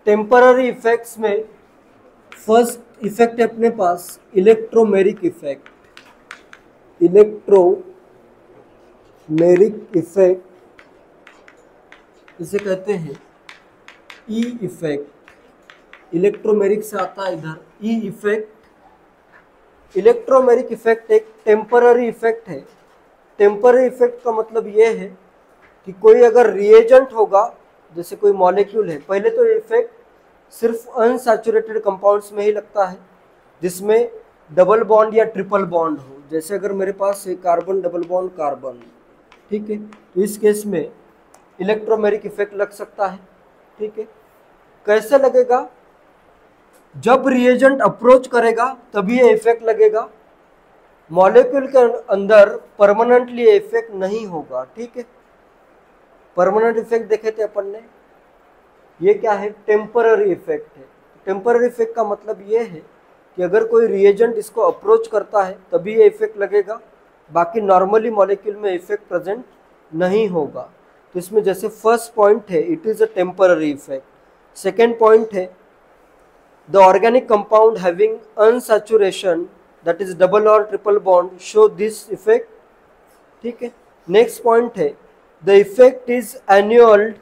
Temporary effects में first effect है अपने पास इलेक्ट्रोमेरिक इफेक्ट। इलेक्ट्रोमेरिक इफेक्ट इसे कहते हैं ई इफेक्ट। इलेक्ट्रोमेरिक से आता है इधर ई इफेक्ट। इलेक्ट्रोमेरिक इफेक्ट एक टेम्पररी इफेक्ट है। टेम्पररी इफेक्ट का मतलब ये है कि कोई अगर रिएजेंट होगा, जैसे कोई मॉलिक्यूल है, पहले तो ये इफेक्ट सिर्फ अनसैचुरेटेड कंपाउंड्स में ही लगता है जिसमें डबल बॉन्ड या ट्रिपल बॉन्ड हो। जैसे अगर मेरे पास है कार्बन डबल बॉन्ड कार्बन, ठीक है, तो इस केस में इलेक्ट्रोमेरिक इफेक्ट लग सकता है। ठीक है, कैसे लगेगा? जब रिएजेंट अप्रोच करेगा तभी ये इफेक्ट लगेगा। मॉलिक्यूल के अंदर परमानेंटली ये इफेक्ट नहीं होगा। ठीक है, परमानेंट इफेक्ट देखे थे अपन ने, ये क्या है? टेम्पररी इफेक्ट है। टेम्पररी इफेक्ट का मतलब ये है कि अगर कोई रिएजेंट इसको अप्रोच करता है तभी ये इफेक्ट लगेगा, बाकी नॉर्मली मॉलिक्यूल में इफेक्ट प्रेजेंट नहीं होगा। तो इसमें जैसे फर्स्ट पॉइंट है it is a temporary effect. Second point है the organic compound having unsaturation that is double और triple bond show this effect. ठीक है, नेक्स्ट पॉइंट है the effect is annulled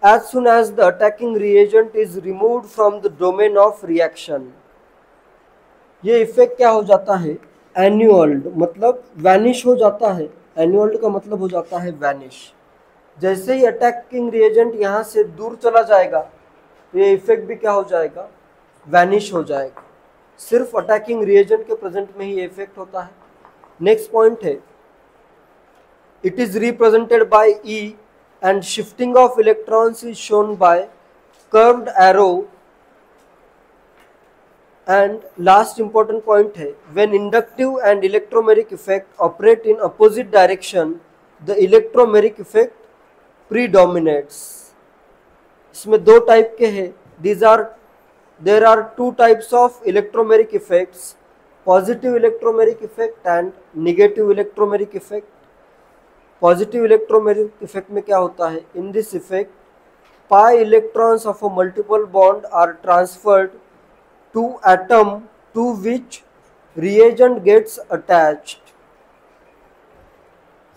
as soon as the attacking reagent is removed from the domain of reaction। ये effect क्या हो जाता है? एन्युअल्ड मतलब वैनिश हो जाता है। एन्युअल्ड का मतलब हो जाता है वैनिश। जैसे ही अटैकिंग रिएजेंट यहाँ से दूर चला जाएगा तो ये इफेक्ट भी क्या हो जाएगा? वैनिश हो जाएगा। सिर्फ अटैकिंग रिएजेंट के प्रेजेंट में ही ये इफेक्ट होता है। नेक्स्ट पॉइंट है it is represented by E and shifting of electrons is shown by curved arrow। and last important point है when inductive and electromeric effect operate in opposite direction the electromeric effect predominates। इसमें दो type के हैं। there are two types of electromeric effects, positive electromeric effect and negative electromeric effect। Positive electromeric effect में क्या होता है? In this effect pi electrons of a multiple bond are transferred to atom to which reagent gets attached.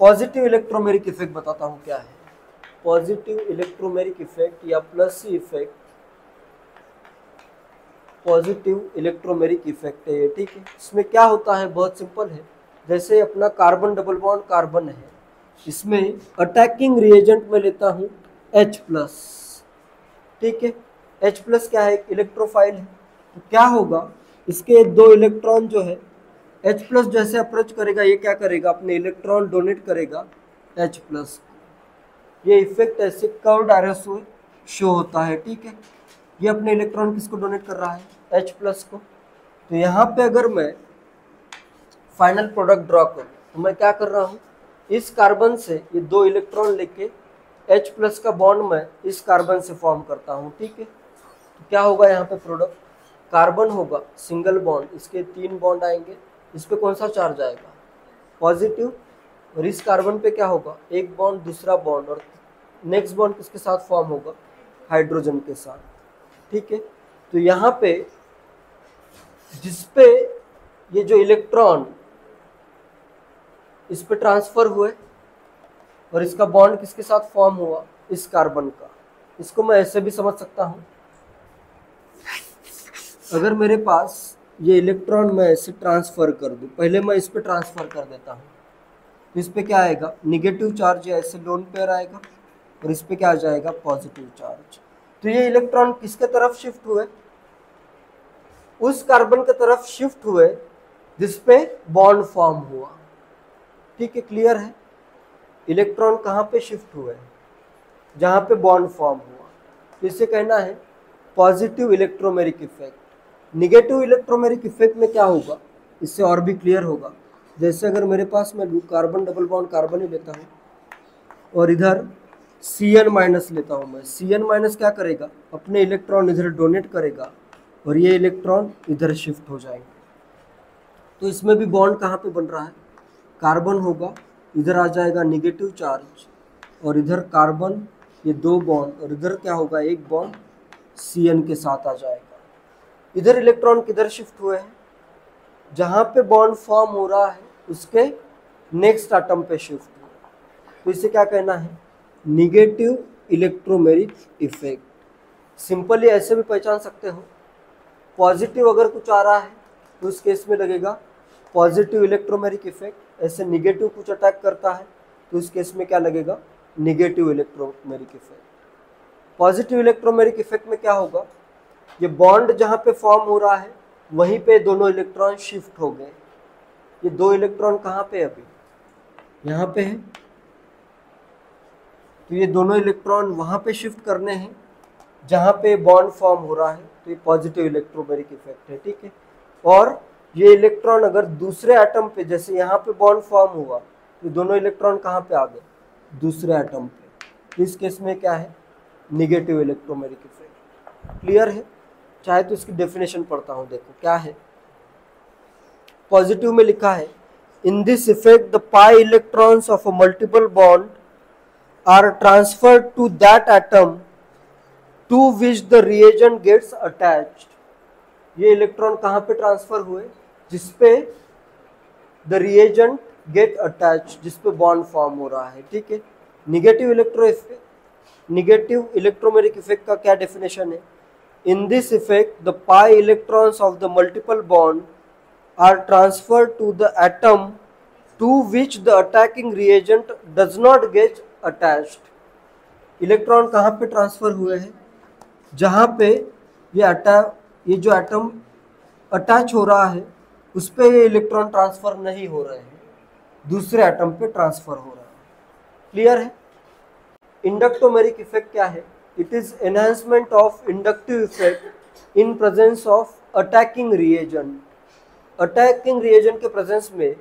Positive electromeric effect बताता हूँ क्या है। Positive electromeric effect या plus C effect positive electromeric effect है ये। ठीक है, इसमें क्या होता है? बहुत सिंपल है। जैसे अपना कार्बन डबल बॉन्ड कार्बन है, इसमें अटैकिंग रिएजेंट में लेता हूं H+। ठीक है, H+ क्या है? इलेक्ट्रोफाइल है। तो क्या होगा? इसके दो इलेक्ट्रॉन जो है H+ जैसे अप्रोच करेगा ये क्या करेगा? अपने इलेक्ट्रॉन डोनेट करेगा H+। ये इफेक्ट ऐसे कर्व्ड एरो से शो होता है। ठीक है, ये अपने इलेक्ट्रॉन किसको डोनेट कर रहा है? H+ को। तो यहाँ पे अगर मैं फाइनल प्रोडक्ट ड्रॉ करूँ तो मैं क्या कर रहा हूँ? इस कार्बन से ये दो इलेक्ट्रॉन लेके H+ का बॉन्ड मैं इस कार्बन से फॉर्म करता हूँ। ठीक है, तो क्या होगा यहाँ पे? प्रोडक्ट कार्बन होगा सिंगल बॉन्ड, इसके 3 बॉन्ड आएंगे। इस पे कौन सा चार्ज आएगा? पॉजिटिव। और इस कार्बन पे क्या होगा? एक बॉन्ड दूसरा बॉन्ड, और नेक्स्ट बॉन्ड किसके साथ फॉर्म होगा? हाइड्रोजन के साथ। ठीक है, तो यहाँ पे जिसपे ये जो इलेक्ट्रॉन इस पे ट्रांसफर हुए और इसका बॉन्ड किसके साथ फॉर्म हुआ? इस कार्बन का। इसको मैं ऐसे भी समझ सकता हूं, अगर मेरे पास ये इलेक्ट्रॉन मैं ऐसे ट्रांसफर कर दूं, पहले मैं इस पे ट्रांसफर कर देता हूं, तो इस पे क्या आएगा? निगेटिव चार्ज या ऐसे लोन पेयर आएगा, और इस पे क्या आ जाएगा? Positive charge. तो ये इलेक्ट्रॉन किसके तरफ शिफ्ट हुए? उस कार्बन की तरफ शिफ्ट हुए जिसपे बॉन्ड फॉर्म हुआ। ठीक है, क्लियर है? इलेक्ट्रॉन कहाँ पे शिफ्ट हुए? जहाँ पे बॉन्ड फॉर्म हुआ। तो इसे कहना है positive electromeric effect. Negative electromeric effect में क्या होगा? इससे और भी क्लियर होगा। जैसे अगर मेरे पास मैं कार्बन डबल बॉन्ड कार्बन ही लेता हूँ और इधर Cn- लेता हूँ मैं, Cn- क्या करेगा? अपने इलेक्ट्रॉन इधर डोनेट करेगा और ये इलेक्ट्रॉन इधर शिफ्ट हो जाएंगे। तो इसमें भी बॉन्ड कहाँ पे बन रहा है? कार्बन होगा, इधर आ जाएगा निगेटिव चार्ज, और इधर कार्बन, ये 2 बॉन्ड, और इधर क्या होगा? 1 बॉन्ड Cn के साथ आ जाएगा। इधर इलेक्ट्रॉन किधर शिफ्ट हुए हैं, जहाँ पे बॉन्ड फॉर्म हो रहा है उसके नेक्स्ट एटम पे शिफ्ट हुआ। तो इसे क्या कहना है, निगेटिव इलेक्ट्रोमेरिक इफेक्ट। सिंपली ऐसे भी पहचान सकते हो, पॉजिटिव अगर कुछ आ रहा है तो उस केस में लगेगा पॉजिटिव इलेक्ट्रोमेरिक इफेक्ट, ऐसे निगेटिव कुछ अटैक करता है तो उस केस में क्या लगेगा, negative electromeric effect. Positive electromeric effect में क्या होगा, ये बॉन्ड जहाँ पे फॉर्म हो रहा है वहीं पे दोनों इलेक्ट्रॉन शिफ्ट हो गए। ये दो इलेक्ट्रॉन कहाँ पे, अभी यहाँ पे है, तो ये दोनों इलेक्ट्रॉन वहाँ पे शिफ्ट करने हैं जहाँ पे बॉन्ड फॉर्म हो रहा है, तो ये पॉजिटिव इलेक्ट्रोमेरिक इफेक्ट है, ठीक है। और ये इलेक्ट्रॉन अगर दूसरे एटम पे, जैसे यहाँ पे बॉन्ड फॉर्म हुआ, ये दोनों इलेक्ट्रॉन कहाँ पे आ गए, दूसरे एटम पे, तो इस केस में क्या है, निगेटिव इलेक्ट्रोमेरिक इफेक्ट। क्लियर है, चाहे तो इसकी डेफिनेशन पढ़ता हूँ, देखो क्या है। पॉजिटिव में लिखा है, in this effect the pi electrons of a multiple bond are transferred to that atom to which the reagent gets attached. ये इलेक्ट्रॉन कहाँ पे ट्रांसफर हुए, जिसपे द रिएजेंट गेट अटैच्ड, जिसपे बॉन्ड फॉर्म हो रहा है, ठीक है। निगेटिव इलेक्ट्रोमेरिक इफेक्ट का क्या डेफिनेशन है, in this effect the pi electrons of the multiple bond are transferred to the atom to which the attacking reagent does not get attached. Electron कहाँ पे ट्रांसफर हुए हैं, जहाँ पे ये जो एटम अटैच हो रहा है उस पे ये इलेक्ट्रॉन ट्रांसफर नहीं हो रहे हैं, दूसरे एटम पे ट्रांसफर हो रहा है। क्लियर है। इंडक्टोमेरिक इफेक्ट क्या है, it is enhancement of inductive effect in presence of attacking reagent. Attacking reagent के प्रेजेंस में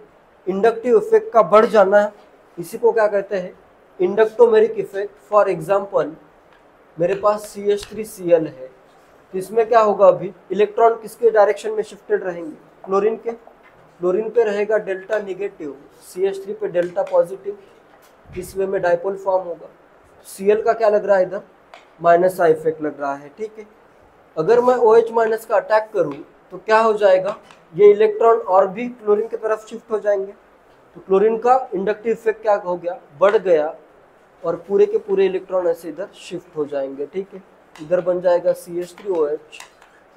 इंडक्टिव इफेक्ट का बढ़ जाना, इसी को क्या कहते हैं, इंडक्टोमेरिक इफेक्ट। फॉर एग्जांपल मेरे पास CH3Cl है, तो इसमें क्या होगा, अभी इलेक्ट्रॉन किसके डायरेक्शन में शिफ्टेड रहेंगे, क्लोरीन के। क्लोरीन पे रहेगा डेल्टा निगेटिव, CH3 पे डेल्टा पॉजिटिव, इस वे में डाइपोल फॉर्म होगा। Cl का क्या लग रहा है, इधर माइनस का इफेक्ट लग रहा है, ठीक है। अगर मैं OH माइनस का अटैक करूं तो क्या हो जाएगा, ये इलेक्ट्रॉन और भी क्लोरीन की तरफ शिफ्ट हो जाएंगे, तो क्लोरीन का इंडक्टिव इफेक्ट क्या हो गया, बढ़ गया, और पूरे के पूरे इलेक्ट्रॉन ऐसे इधर शिफ्ट हो जाएंगे, ठीक है। इधर बन जाएगा CH3OH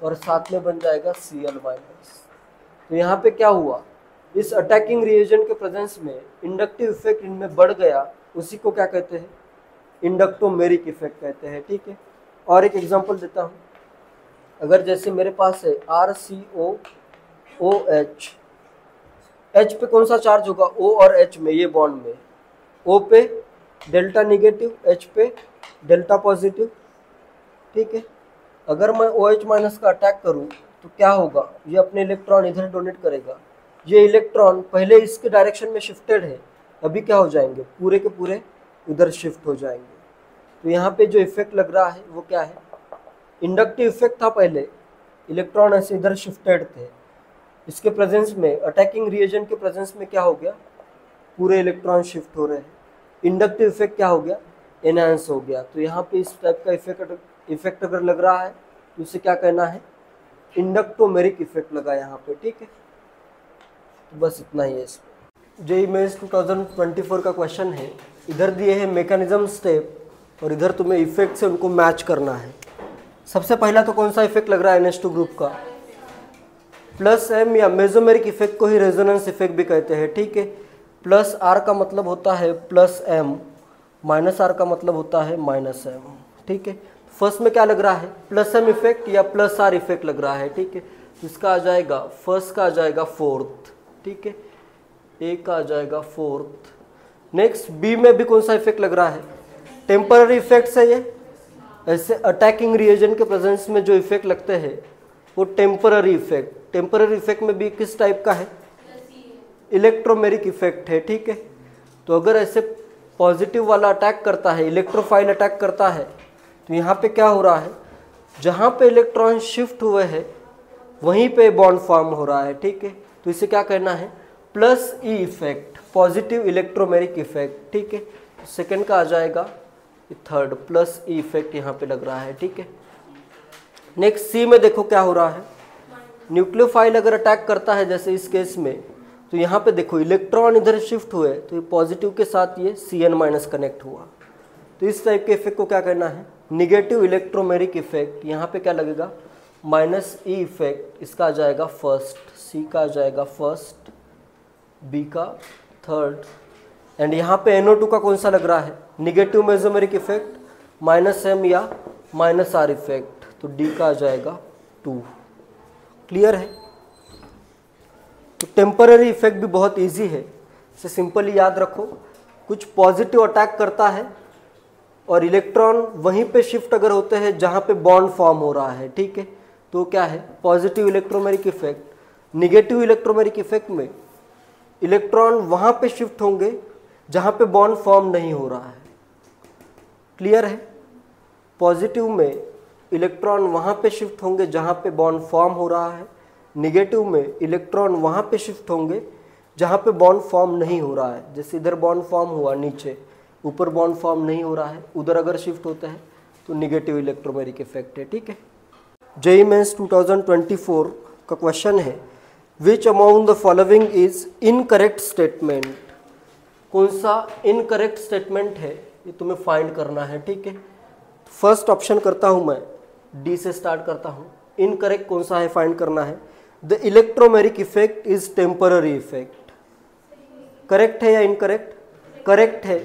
और साथ में बन जाएगा Cl माइनस। तो यहाँ पे क्या हुआ, इस अटैकिंग रिएजेंट के प्रेजेंस में इंडक्टिव इफेक्ट इनमें बढ़ गया, उसी को क्या कहते हैं, इंडक्टोमेरिक इफेक्ट कहते हैं, ठीक है। और एक एग्जांपल देता हूँ, अगर जैसे मेरे पास है RCOOH, H पे कौन सा चार्ज होगा, O और H में, ये बॉन्ड में O पे डेल्टा निगेटिव, H पे डेल्टा पॉजिटिव, ठीक है। अगर मैं OH माइनस का अटैक करूं तो क्या होगा, ये अपने इलेक्ट्रॉन इधर डोनेट करेगा, ये इलेक्ट्रॉन पहले इसके डायरेक्शन में शिफ्टेड है, अभी क्या हो जाएंगे, पूरे के पूरे उधर शिफ्ट हो जाएंगे। तो यहाँ पे जो इफेक्ट लग रहा है वो क्या है, इंडक्टिव इफेक्ट था, पहले इलेक्ट्रॉन ऐसे इधर शिफ्टेड थे, इसके प्रेजेंस में, अटैकिंग रिएजेंट के प्रेजेंस में क्या हो गया, पूरे इलेक्ट्रॉन शिफ्ट हो रहे हैं, इंडक्टिव इफेक्ट क्या हो गया, एनहांस हो गया। तो यहाँ पे इस टाइप का इफेक्ट अगर लग रहा है तो उसे क्या कहना है, इंडक्टोमेरिक इफेक्ट लगा यहाँ पे, ठीक है। तो बस इतना ही है इसमें। JEE मेंस 2024 का क्वेश्चन है, इधर दिए हैं मैकेनिज्म स्टेप और इधर तुम्हें इफेक्ट से उनको मैच करना है। सबसे पहला तो कौन सा इफेक्ट लग रहा है NH2 ग्रुप का, +M या मेसोमेरिक इफेक्ट को ही रेजोनेंस इफेक्ट भी कहते हैं, ठीक है। +R का मतलब होता है +M, -R का मतलब होता है -M, ठीक है। फर्स्ट में क्या लग रहा है, +M इफेक्ट या +R इफेक्ट लग रहा है, ठीक है। इसका आ जाएगा, फर्स्ट का आ जाएगा 4th, ठीक है, A का आ जाएगा 4th। नेक्स्ट B में भी कौन सा इफेक्ट लग रहा है, टेम्पररी इफेक्ट्स है ये, ऐसे अटैकिंग रिएजेंट के प्रेजेंस में जो इफेक्ट लगते हैं वो टेम्पररी इफेक्ट। टेम्पररी इफेक्ट में भी किस टाइप का है, इलेक्ट्रोमेरिक इफेक्ट है, ठीक है। तो अगर ऐसे पॉजिटिव वाला अटैक करता है, इलेक्ट्रोफाइल अटैक करता है, तो यहाँ पे क्या हो रहा है, जहाँ पे इलेक्ट्रॉन शिफ्ट हुए हैं वहीं पे बॉन्ड फॉर्म हो रहा है, ठीक है। तो इसे क्या कहना है, +E effect, positive electromeric effect, ठीक है। सेकेंड का आ जाएगा थर्ड, +E इफेक्ट यहाँ पे लग रहा है, ठीक है। नेक्स्ट सी में देखो क्या हो रहा है, न्यूक्लियोफाइल अगर अटैक करता है जैसे इस केस में, तो यहाँ पे देखो इलेक्ट्रॉन इधर शिफ्ट हुए तो ये पॉजिटिव के साथ ये Cn- कनेक्ट हुआ। तो इस टाइप के इफेक्ट को क्या करना है, निगेटिव इलेक्ट्रोमेरिक इफेक्ट। यहाँ पे क्या लगेगा, माइनस ई इफेक्ट, इसका आ जाएगा फर्स्ट, सी का आ जाएगा फर्स्ट, बी का थर्ड, एंड यहाँ पे NO2 का कौन सा लग रहा है, निगेटिव मेसोमेरिक इफेक्ट, -m या -r इफेक्ट, तो डी का आ जाएगा 2। क्लियर है। तो टेम्पररी इफेक्ट भी बहुत इजी है, इसे सिंपली याद रखो। कुछ पॉजिटिव अटैक करता है और इलेक्ट्रॉन वहीं पे शिफ्ट अगर होते हैं जहाँ पे बॉन्ड फॉर्म हो रहा है, ठीक है, तो क्या है positive electromeric effect. Negative electromeric effect में इलेक्ट्रॉन वहाँ पे शिफ्ट होंगे जहाँ पे बॉन्ड फॉर्म नहीं हो रहा है। क्लियर है। पॉजिटिव में इलेक्ट्रॉन वहाँ पे शिफ्ट होंगे जहाँ पे बॉन्ड फॉर्म हो रहा है, निगेटिव में इलेक्ट्रॉन वहाँ पे शिफ्ट होंगे जहाँ पे बॉन्ड फॉर्म नहीं हो रहा है। जैसे इधर बॉन्ड फॉर्म हुआ नीचे, ऊपर बॉन्ड फॉर्म नहीं हो रहा है, उधर अगर शिफ्ट होता है तो निगेटिव इलेक्ट्रोमेरिक इफेक्ट है। ठीक है। जेईई मेंस 2024 का क्वेश्चन है, which among the following is incorrect statement. कौन सा इनकरेक्ट स्टेटमेंट है ये तुम्हें फाइंड करना है। ठीक है। फर्स्ट ऑप्शन करता हूँ मैं, डी से स्टार्ट करता हूँ। इनकरेक्ट कौन सा है फाइंड करना है। The electromeric effect is temporary effect. Correct है या इनकरेक्ट? करेक्ट है।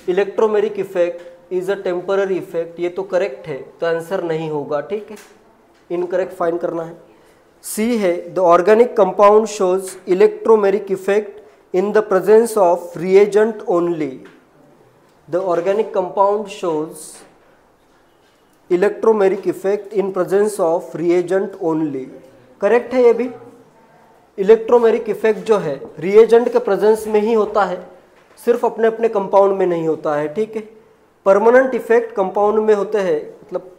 Electromeric effect is a temporary effect, ये तो करेक्ट है, तो आंसर नहीं होगा। ठीक है। इनकरेक्ट फाइंड करना है। सी है, the organic compound shows electromeric effect in the presence of reagent only. The organic compound shows electromeric effect in presence of reagent only. Correct है ये भी। इलेक्ट्रोमेरिक इफेक्ट जो है रिएजेंट के प्रेजेंस में ही होता है, सिर्फ अपने अपने कंपाउंड में नहीं होता है। ठीक है। परमानेंट इफेक्ट कंपाउंड में होते हैं, मतलब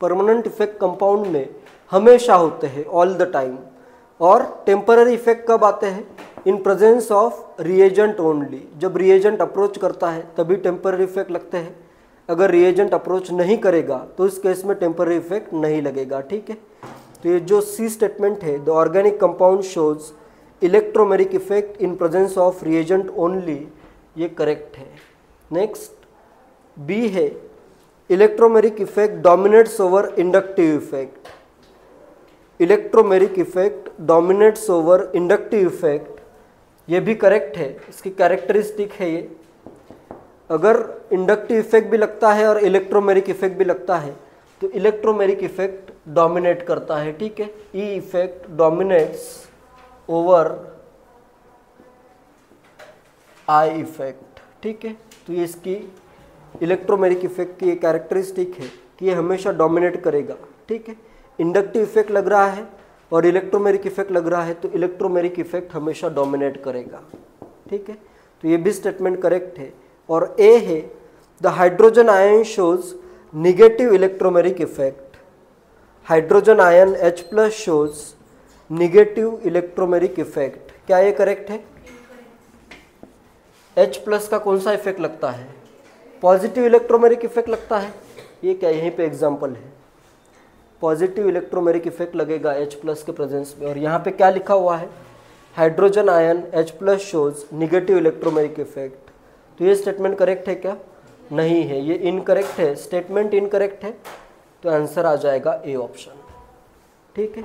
परमानेंट इफेक्ट कंपाउंड में हमेशा होते हैं, ऑल द टाइम। और टेम्पररी इफेक्ट कब आते हैं? In presence of reagent only. जब रिएजेंट अप्रोच करता है तभी टेम्पररी इफेक्ट लगते हैं। अगर रिएजेंट अप्रोच नहीं करेगा तो इस केस में टेम्पररी इफेक्ट नहीं लगेगा। ठीक है। तो ये जो सी स्टेटमेंट है, the organic compound shows electromeric effect in presence of reagent only, ये करेक्ट है। नेक्स्ट बी है, electromeric effect dominates over inductive effect. Electromeric effect dominates over inductive effect, ये भी करेक्ट है। इसकी कैरेक्टरिस्टिक है ये, अगर इंडक्टिव इफेक्ट भी लगता है और इलेक्ट्रोमेरिक इफेक्ट भी लगता है तो इलेक्ट्रोमेरिक इफेक्ट डोमिनेट करता है। ठीक है। E effect dominates over I effect. ठीक है। तो ये इसकी इलेक्ट्रोमेरिक इफेक्ट की कैरेक्टरिस्टिक है कि ये हमेशा डोमिनेट करेगा। ठीक है। इंडक्टिव इफेक्ट लग रहा है और इलेक्ट्रोमेरिक इफेक्ट लग रहा है तो इलेक्ट्रोमेरिक इफेक्ट हमेशा डोमिनेट करेगा। ठीक है। तो ये भी स्टेटमेंट करेक्ट है। और ए है, the hydrogen ion shows negative electromeric effect. Hydrogen ion H+ shows negative electromeric effect. क्या ये करेक्ट है? H+ का कौन सा इफेक्ट लगता है? पॉजिटिव इलेक्ट्रोमेरिक इफेक्ट लगता है। ये क्या, यहीं पे एग्जांपल है, पॉजिटिव इलेक्ट्रोमेरिक इफेक्ट लगेगा H+ के प्रेजेंस में। और यहाँ पे क्या लिखा हुआ है? Hydrogen ion H+ shows negative electromeric effect. तो ये स्टेटमेंट करेक्ट है क्या? नहीं है, ये इनकरेक्ट है। स्टेटमेंट इनकरेक्ट है तो आंसर आ जाएगा ए ऑप्शन। ठीक है।